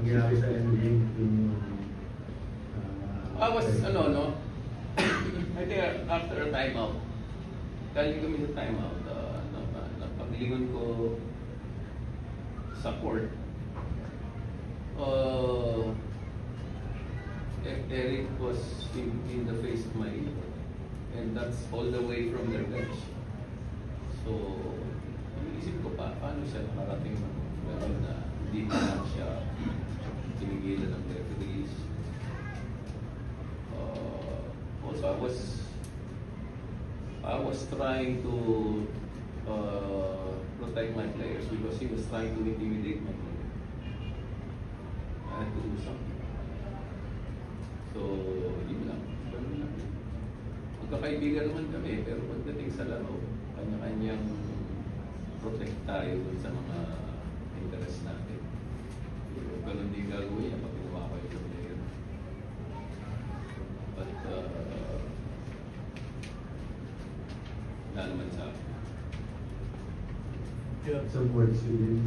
nangyari sa ending yung I was, no? I think after a timeout, galing kami sa timeout, napaglingon ko sa court. Eric was in the face of my ego, and that's all the way from their bench. So, iniisip ko pa, paano siya nakarating ng gano'n na hindi na lang siya tinigilan ng referees. Also, I was trying to protect my players because he was trying to intimidate my players. I had to do something. So, yun lang. Ganun lang. Magkakaibigan naman kami, pero pagdating sa laro, kanya-kanyang protect tayo dun sa mga interest natin. So, ganun din gagawin niya pag ginawa ko yung player. But, wala naman sa akin. you have some words to